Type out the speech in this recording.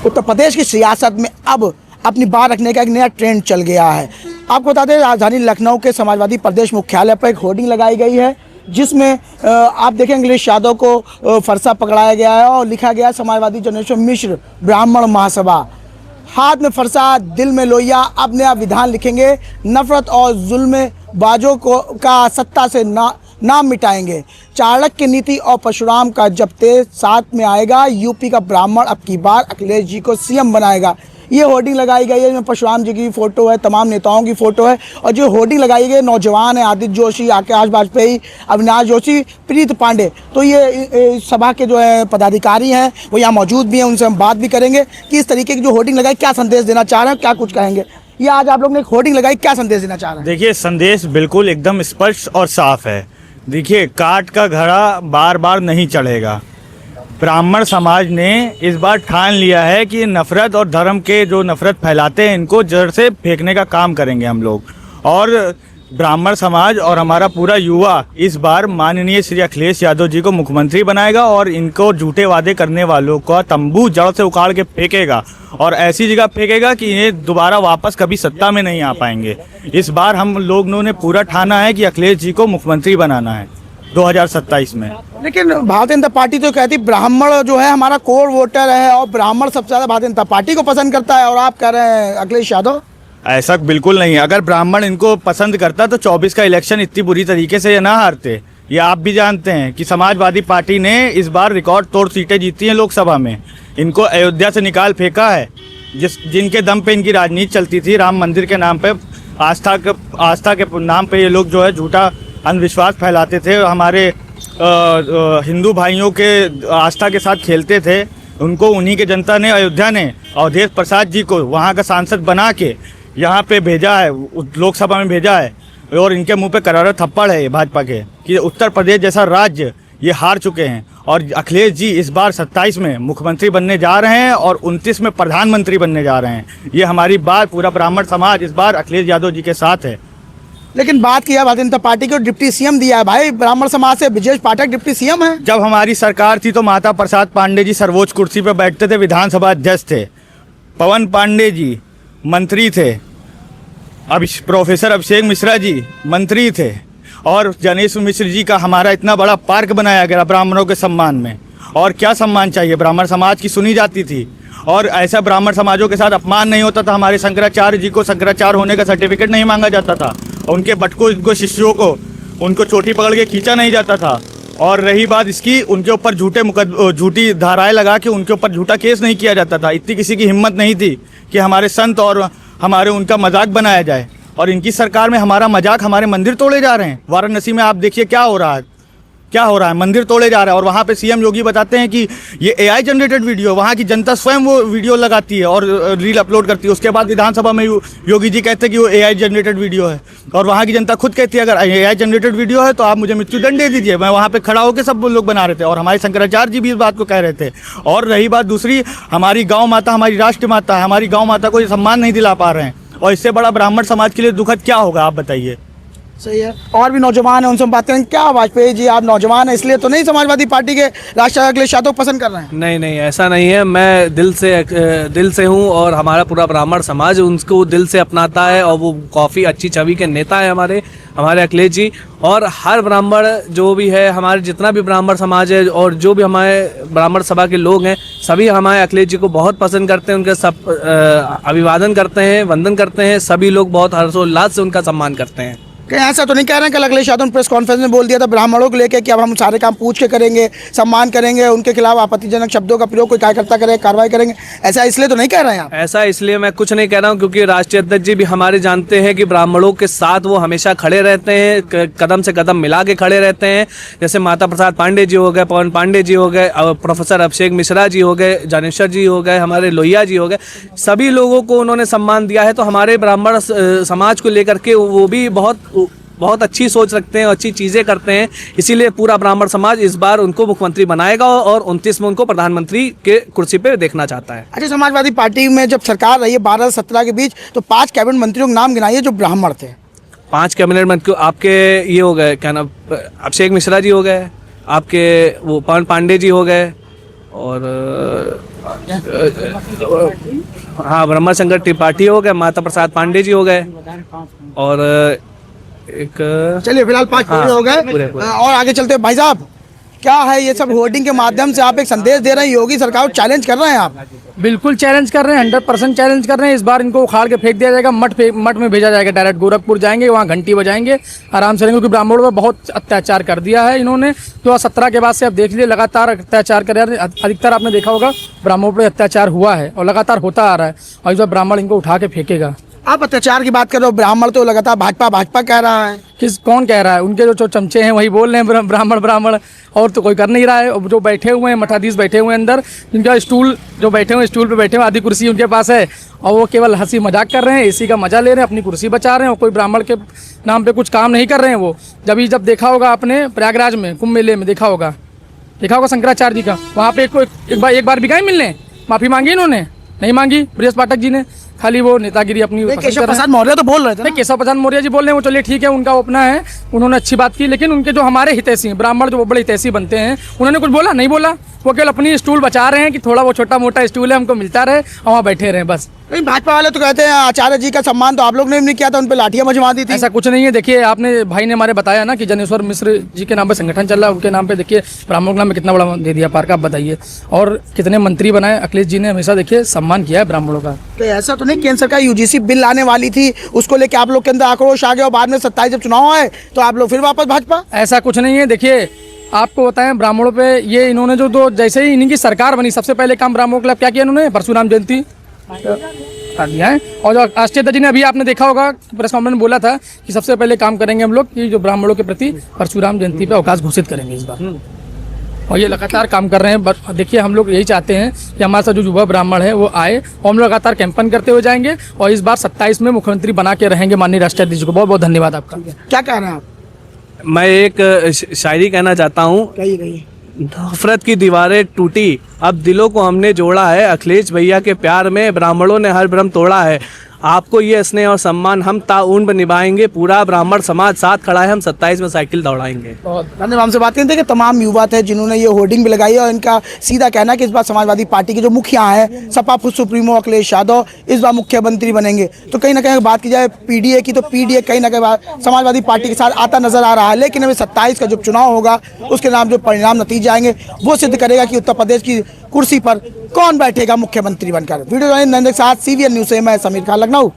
उत्तर प्रदेश की सियासत में अब अपनी बात रखने का एक नया ट्रेंड चल गया है। आपको बता दें, राजधानी लखनऊ के समाजवादी प्रदेश मुख्यालय पर एक होर्डिंग लगाई गई है जिसमें आप देखें अखिलेश यादव को फरसा पकड़ाया गया है और लिखा गया समाजवादी जनरेशन मिश्र ब्राह्मण महासभा। हाथ में फरसा, दिल में लोहिया, अब नया विधान लिखेंगे, नफरत और जुल्म बाजों को का सत्ता से नाम मिटाएंगे। चाणक्य नीति और परशुराम का जपते साथ में आएगा, यूपी का ब्राह्मण अब की बार अखिलेश जी को सीएम बनाएगा। ये होर्डिंग लगाई गई है, इसमें परशुराम जी की फ़ोटो है, तमाम नेताओं की फ़ोटो है और जो होर्डिंग लगाई गई नौजवान है, आदित्य जोशी, आकाश वाजपेयी, अविनाश जोशी, प्रीत पांडे। तो ये सभा के जो है पदाधिकारी हैं वो यहाँ मौजूद भी हैं, उनसे हम बात भी करेंगे कि इस तरीके की जो होर्डिंग लगाई क्या संदेश देना चाह रहे हैं, क्या कुछ कहेंगे। ये आज आप लोग ने एक होर्डिंग लगाई, क्या संदेश देना चाह रहे हैं? देखिए, संदेश बिल्कुल एकदम स्पष्ट और साफ है। देखिए, काट का घड़ा बार बार नहीं चढ़ेगा। ब्राह्मण समाज ने इस बार ठान लिया है कि नफरत और धर्म के जो नफरत फैलाते हैं इनको जड़ से फेंकने का काम करेंगे हम लोग। और ब्राह्मण समाज और हमारा पूरा युवा इस बार माननीय श्री अखिलेश यादव जी को मुख्यमंत्री बनाएगा और इनको झूठे वादे करने वालों का तंबू जड़ से उखाड़ के फेंकेगा और ऐसी जगह फेंकेगा कि ये दोबारा वापस कभी सत्ता में नहीं आ पाएंगे। इस बार हम लोगों ने पूरा ठाना है कि अखिलेश जी को मुख्यमंत्री बनाना है 2027 में। लेकिन भारतीय जनता पार्टी तो कहती ब्राह्मण जो है हमारा कोर वोटर है और ब्राह्मण सबसे ज़्यादा भारतीय जनता पार्टी को पसंद करता है और आप कह रहे हैं अखिलेश यादव। ऐसा बिल्कुल नहीं है। अगर ब्राह्मण इनको पसंद करता तो 24 का इलेक्शन इतनी बुरी तरीके से ये ना हारते। ये आप भी जानते हैं कि समाजवादी पार्टी ने इस बार रिकॉर्ड तोड़ सीटें जीती हैं लोकसभा में। इनको अयोध्या से निकाल फेंका है, जिनके दम पे इनकी राजनीति चलती थी। राम मंदिर के नाम पे, आस्था के नाम पे ये लोग जो है झूठा अंधविश्वास फैलाते थे, हमारे हिंदू भाइयों के आस्था के साथ खेलते थे। उनको उन्हीं के जनता ने, अयोध्या ने अवधेश प्रसाद जी को वहाँ का सांसद बना के यहाँ पे भेजा है, लोकसभा में भेजा है और इनके मुंह पे करारा थप्पड़ है भाजपा के कि उत्तर प्रदेश जैसा राज्य ये हार चुके हैं। और अखिलेश जी इस बार 27 में मुख्यमंत्री बनने जा रहे हैं और 29 में प्रधानमंत्री बनने जा रहे हैं। ये हमारी बात, पूरा ब्राह्मण समाज इस बार अखिलेश यादव जी के साथ है। लेकिन बात किया भारतीय जनता पार्टी को डिप्टी सीएम दिया है भाई, ब्राह्मण समाज से ब्रजेश पाठक डिप्टी सीएम है। जब हमारी सरकार थी तो माता प्रसाद पांडे जी सर्वोच्च कुर्सी पर बैठते थे, विधानसभा अध्यक्ष थे। पवन पांडे जी मंत्री थे, प्रोफेसर अभिषेक मिश्रा जी मंत्री थे और जनेश मिश्र जी का हमारा इतना बड़ा पार्क बनाया गया ब्राह्मणों के सम्मान में। और क्या सम्मान चाहिए, ब्राह्मण समाज की सुनी जाती थी और ऐसा ब्राह्मण समाजों के साथ अपमान नहीं होता था। हमारे शंकराचार्य जी को शंकराचार्य होने का सर्टिफिकेट नहीं मांगा जाता था, उनके बटकों इनको शिष्यों को उनको चोटी पकड़ के खींचा नहीं जाता था। और रही बात इसकी, उनके ऊपर झूठी धाराएं लगा के उनके ऊपर झूठा केस नहीं किया जाता था। इतनी किसी की हिम्मत नहीं थी कि हमारे संत और हमारे उनका मजाक बनाया जाए। और इनकी सरकार में हमारा मजाक, हमारे मंदिर तोड़े जा रहे हैं। वाराणसी में आप देखिए क्या हो रहा है, क्या हो रहा है, मंदिर तोड़े जा रहा है। और वहाँ पे सीएम योगी बताते हैं कि ये एआई जनरेटेड वीडियो, वहाँ की जनता स्वयं वो वीडियो लगाती है और रील अपलोड करती है। उसके बाद विधानसभा में योगी जी कहते हैं कि वो एआई जनरेटेड वीडियो है और वहाँ की जनता खुद कहती है अगर एआई जनरेटेड वीडियो है तो आप मुझे मृत्युदंड दे दीजिए। मैं वहाँ पे खड़ा होकर सब लोग बना रहे थे और हमारे शंकराचार्य जी भी इस बात को कह रहे थे। और रही बात दूसरी, हमारी गौ माता, हमारी राष्ट्र माता है, हमारी गौ माता को ये सम्मान नहीं दिला पा रहे हैं और इससे बड़ा ब्राह्मण समाज के लिए दुखद क्या होगा, आप बताइए। सही है। और भी नौजवान हैं, उनसे हम बात करें। क्या वाजपेयी जी, आप नौजवान हैं इसलिए तो नहीं समाजवादी पार्टी के राष्ट्रीय अखिलेश यादव पसंद कर रहे हैं? नहीं, ऐसा नहीं है। मैं दिल से हूँ और हमारा पूरा ब्राह्मण समाज उनको दिल से अपनाता है और वो काफ़ी अच्छी छवि के नेता है हमारे अखिलेश जी। और हर ब्राह्मण जो भी है, हमारे जितना भी ब्राह्मण समाज है और जो भी हमारे ब्राह्मण सभा के लोग हैं, सभी हमारे अखिलेश जी को बहुत पसंद करते हैं। उनके सब अभिवादन करते हैं, वंदन करते हैं। सभी लोग बहुत हर्षोल्लास से उनका सम्मान करते हैं। कहीं ऐसा तो नहीं कह रहे हैं? कल अखिलेश यादव ने प्रेस कॉन्फ्रेंस में बोल दिया था ब्राह्मणों को लेकर कि अब हम सारे काम पूछ के करेंगे, सम्मान करेंगे, उनके खिलाफ आपत्तिजनक शब्दों का प्रयोग कोई कार्यकर्ता करे कार्रवाई करेंगे। ऐसा इसलिए तो नहीं कह रहे हैं आप? ऐसा इसलिए मैं कुछ नहीं कह रहा हूँ क्योंकि राष्ट्रीय अध्यक्ष जी भी हमारे जानते हैं कि ब्राह्मणों के साथ वो हमेशा खड़े रहते हैं, कदम से कदम मिला के खड़े रहते हैं। जैसे माता प्रसाद पांडे जी हो गए, पवन पांडे जी हो गए, प्रोफेसर अभिषेक मिश्रा जी हो गए, ज्ञानेश्वर जी हो गए, हमारे लोहिया जी हो गए, सभी लोगों को उन्होंने सम्मान दिया है। तो हमारे ब्राह्मण समाज को लेकर के वो भी बहुत अच्छी सोच रखते हैं, अच्छी चीज़ें करते हैं। इसीलिए पूरा ब्राह्मण समाज इस बार उनको मुख्यमंत्री बनाएगा और 29 में उनको प्रधानमंत्री के कुर्सी पे देखना चाहता है। अच्छा, समाजवादी पार्टी में जब सरकार रही है 12 से 17 के बीच, तो 5 कैबिनेट मंत्रियों के नाम गिनाइए जो ब्राह्मण थे। 5 कैबिनेट मंत्री आपके ये हो गए, क्या नाम, अभिषेक मिश्रा जी हो गए, आपके वो पवन पांडे जी हो गए और हाँ ब्रह्मा शंकर त्रिपाठी हो गए, माता प्रसाद पांडे जी हो गए, और एक चलिए फिलहाल 5 पूरे हो गए। पूरे। और आगे चलते हैं। भाई साहब, क्या है ये सब होर्डिंग के माध्यम से आप एक संदेश दे रहे हैं, योगी सरकार को चैलेंज कर रहे हैं आप? बिल्कुल चैलेंज कर रहे हैं, 100% चैलेंज कर रहे हैं। इस बार इनको उखाड़ के फेंक दिया जाएगा, मठ में भेजा जाएगा, डायरेक्ट गोरखपुर जाएंगे, वहाँ घंटी बजाएंगे, आराम से रहेंगे, क्योंकि ब्राह्मणों पर बहुत अत्याचार कर दिया है इन्होंने। 2017 के बाद से आप देख लीजिए, लगातार अत्याचार कर रहे हैं। अधिकतर आपने देखा होगा ब्राह्मणों पर अत्याचार हुआ है और लगातार होता आ रहा है, और इस बार ब्राह्मण इनको उठा के फेंकेगा। आप अत्याचार की बात कर रहे हो, ब्राह्मण तो लगातार भाजपा कह रहा है। कौन कह रहा है? उनके जो चमचे हैं वही बोल रहे हैं ब्राह्मण, और तो कोई कर नहीं रहा है। और जो बैठे हुए हैं मठाधीश बैठे हुए हैं अंदर, जिनका स्टूल जो बैठे हुए स्टूल पे बैठे हुए, आधी कुर्सी उनके पास है, और वो केवल हंसी मजाक कर रहे हैं, एसी का मजा ले रहे हैं, अपनी कुर्सी बचा रहे हैं, और कोई ब्राह्मण के नाम पे कुछ काम नहीं कर रहे हैं। वो जब देखा होगा आपने प्रयागराज में कुंभ मेले में देखा होगा शंकराचार्य जी का, वहाँ पे एक बार भी गए मिलने, माफी मांगी इन्होंने? नहीं मांगी। बृहस्पति पाठक जी ने खाली वो नेतागिरी अपनी केशव प्रसाद मौर्य तो बोल रहे थे ना? केशव प्रसाद मौर्य जी बोल रहे हैं, वो चलिए ठीक है, उनका अपना है, उन्होंने अच्छी बात की, लेकिन उनके जो हमारे हितैषी हैं ब्राह्मण, जो बड़े हितैषी बनते हैं, उन्होंने कुछ बोला? नहीं बोला। वो केवल अपनी स्टूल बचा रहे हैं कि थोड़ा वो छोटा मोटा स्टूल है, हमको मिलता रहे, और वहाँ बैठे रहे बस। नहीं, भाजपा वाले तो कहते हैं आचार्य जी का सम्मान तो आप लोग ने भी नहीं किया था, उन पर लाठियां मजवा दी थी। ऐसा कुछ नहीं है। देखिए, आपने भाई ने हमारे बताया ना कि जनेश्वर मिश्र जी के नाम पे संगठन चल रहा है, उनके नाम पे देखिए ब्राह्मणों के नाम में कितना बड़ा दे दिया पार्क, आप बताइए। और कितने मंत्री बनाए, अखिलेश जी ने हमेशा देखिए सम्मान किया है ब्राह्मणों का। तो ऐसा तो नहीं केंद्र सरकार यूजीसी बिल लाने वाली थी, उसको लेके आप लोग के अंदर आक्रोश आ गया, और बाद में 27 जब चुनाव आए तो आप लोग फिर वापस भाजपा? ऐसा कुछ नहीं है। देखिए, आपको बताएं, ब्राह्मणों पे ये इन्होंने जो जैसे ही इन्हीं की सरकार बनी, सबसे पहले काम ब्राह्मणों के लिए क्या किया इन्होंने? परशुराम जयंती कर दिया है। और जो राष्ट्रीय अध्यक्ष जी ने अभी आपने देखा होगा प्रेस कॉन्फ्रेंस में बोला था कि सबसे पहले काम करेंगे हम लोग कि जो ब्राह्मणों के प्रति परशुराम जयंती पे अवकाश घोषित करेंगे इस बार, और ये लगातार काम कर रहे हैं। देखिए, हम लोग यही चाहते हैं कि हमारे साथ जो युवा ब्राह्मण है वो आए, और हम लोग लगातार कैंपेन करते हुए जाएंगे, और इस बार 27 में मुख्यमंत्री बना के रहेंगे माननीय राष्ट्रीय अध्यक्ष को। बहुत बहुत धन्यवाद आपका। क्या कह रहे हैं आप? मैं एक शायरी कहना चाहता हूँ। कहिए। नफरत की दीवारें टूटी, अब दिलों को हमने जोड़ा है, अखिलेश भैया के प्यार में ब्राह्मणों ने हर भ्रम तोड़ा है। आपको ये स्नेह और सम्मान हम ताउम्र निभाएंगे, पूरा ब्राह्मण समाज साथ खड़ा है, हम 27 में साइकिल दौड़ाएंगे। धन्यवाद। हमसे बात करते हैं कि तमाम युवा थे जिन्होंने ये होर्डिंग भी लगाई है, और इनका सीधा कहना है कि इस बार समाजवादी पार्टी के जो मुखिया हैं, सपा सुप्रीमो अखिलेश यादव इस बार मुख्यमंत्री बनेंगे। तो कहीं ना कहीं बात की जाए पीडीए की, तो पीडीए कहीं ना कहीं समाजवादी पार्टी के साथ आता नजर आ रहा है, लेकिन अभी 27 का जो चुनाव होगा उसके नाम जो परिणाम नतीजे आएंगे वो सिद्ध करेगा कि उत्तर प्रदेश की कुर्सी पर कौन बैठेगा मुख्यमंत्री बनकर। वीडियो नरेंद्र के साथ CVN न्यूज़ से मैं समीर खान, लखनऊ।